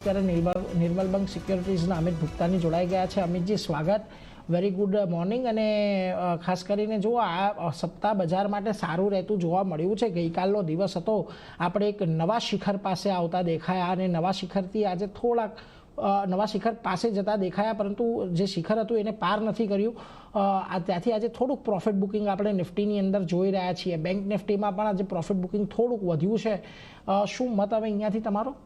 ત્યારે નિર્મલ બંક સિક્યોરિટીઝના અમિત ભુક્તાની જોડાઈ ગયા છે. અમિતજી, સ્વાગત. Very good morning. અને ખાસ કરીને જો આ સપ્તાહ બજાર માટે સારું રહેતું જોવા મળ્યું છે. ગઈકાલનો દિવસ હતો, આપણે એક નવા શિખર પાસે આવતા દેખાયા અને નવા શિખરથી આજે થોડાક નવા શિખર પાસે જતા દેખાયા, પરંતુ જે શિખર હતું એને પાર નથી કર્યું. ત્યાંથી આજે થોડુંક પ્રોફિટ બુકિંગ આપણે નિફ્ટીની અંદર જોઈ રહ્યા છીએ. બેંક નિફ્ટીમાં પણ આજે પ્રોફિટ બુકિંગ થોડુંક વધ્યું છે. શું મત હવે અહીંયાથી તમારો?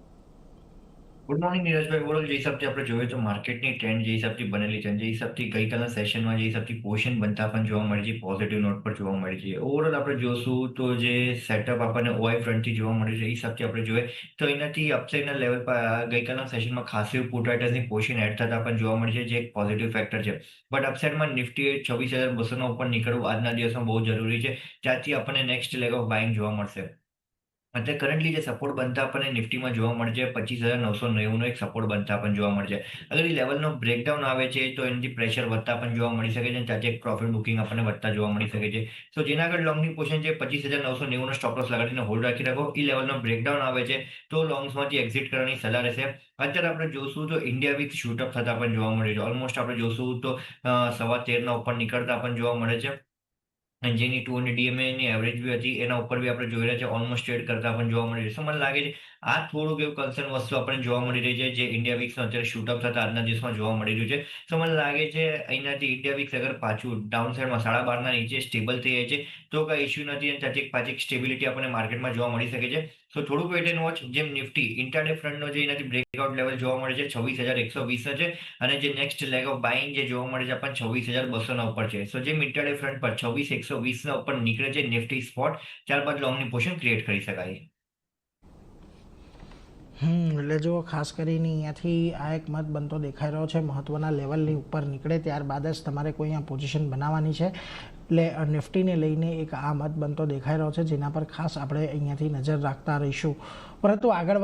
Good morning નીરજભાઈ. ઓવરઓલ જે હિસાબથી આપણે જોઈએ તો માર્કેટની ટ્રેન્ડ જે હિસાબથી બનેલી છે, જે હિસાબથી ગઈકાલના સેશનમાં જે હિસાબથી પોઝિશન બનતા પણ જોવા મળી છે, પોઝિટિવ નોટ પર જોવા મળી છે. ઓવરઓલ આપણે જોશું તો જે સેટઅપ આપણને ઓઆઈ ફ્રન્ટથી જોવા મળ્યું છે, એ હિસાબથી આપણે જોઈએ તો એનાથી અપસાઇડના લેવલ પર ગઈકાલના સેશનમાં ખાસી પુટ રાઇટર્સની પોઝિશન એડ થતા પણ જોવા મળી છે, જે એક પોઝિટિવ ફેક્ટર છે. બટ અપસાઇડમાં નિફ્ટી 26,200 ઉપર નીકળવું આજના દિવસમાં બહુ જરૂરી છે. ત્યાંથી આપણને નેક્સ્ટ લેગ ઓફ બાઇંગ જોવા મળશે. અત્યારે કરન્ટલી જે સપોર્ટ બનતા આપણને નિફ્ટીમાં જોવા મળે છે 25,990નો એક સપોર્ટ બનતા પણ જોવા મળે છે. અગર એ લેવલનો બ્રેકડાઉન આવે છે તો એનાથી પ્રેશર વધતા પણ જોવા મળી શકે છે અને ત્યાંથી એક પ્રોફિટ બુકિંગ આપણને વધતા જોવા મળી શકે છે. સો જેના આગળ લોંગની પોઝિશન છે 25,990નો સ્ટોપ લોસ લગાડીને હોલ્ડ રાખી રાખો. એ લેવલનો બ્રેકડાઉન આવે છે તો લોંગ્સમાંથી એક્ઝિટ કરવાની સલાહ રહેશે. અત્યારે આપણે જોશું તો ઇન્ડિયા વીક શૂટઅપ થતા પણ જોવા મળે છે. ઓલમોસ્ટ આપણે જોશું તો 13.15 ઉપર નીકળતા પણ જોવા મળે છે. અને જેની 200 ડીએમએની એવરેજ બી હતી એના ઉપર બી આપણે જોઈ રહ્યા છે, ઓલમોસ્ટ ટ્રેડ કરતા પણ જોવા મળી રહ્યું છે. મને લાગે છે આ થોડુંક એવું કન્સર્ન વસ્તુ આપણને જોવા મળી રહી છે, જે ઇન્ડિયા વીક્સનો અત્યારે શૂટઅપ થતા આજના દિવસમાં જોવા મળી રહ્યું છે. તો મને લાગે છે અહીંયાથી ઇન્ડિયા વીક્સ અગર પાછું ડાઉન સાઇડમાં 12.5 નીચે સ્ટેબલ થઈ જાય છે તો કઈ ઇશ્યુ નથી અને ત્યાંથી પાછી સ્ટેબિલિટી આપણને માર્કેટમાં જોવા મળી શકે છે. તો થોડુંક વેટ એન્ડ વોચ. જેમ નિફ્ટી ઇન્ટ્રાડે ફ્રન્ટનો જે એનાથી બ્રેકઆઉટ લેવલ જોવા મળે છે 26,120 છે અને જે નેક્સ્ટ લેગ ઓફ બાઇંગ જે જોવા મળે છે આપણને 26,200 ઉપર છે. સો જે ઇન્ટ્રાડે ફ્રન્ટ પર 26,120 ઉપર નીકળે છે નિફ્ટી સ્પોટ, ત્યારબાદ લોંગની પોઝિશન ક્રિએટ કરી શકાય. એટલે જો ખાસ કરીને અહીંયાથી આ એક મત બનતો દેખાઈ રહ્યો છે, મહત્ત્વના લેવલની ઉપર નીકળે ત્યારબાદ જ તમારે કોઈ અહીંયા પોઝિશન બનાવવાની છે. એટલે નિફ્ટીને લઈને એક આ મત બનતો દેખાઈ રહ્યો છે, જેના પર ખાસ આપણે અહીંયાથી નજર રાખતા રહીશું. પરંતુ આગળ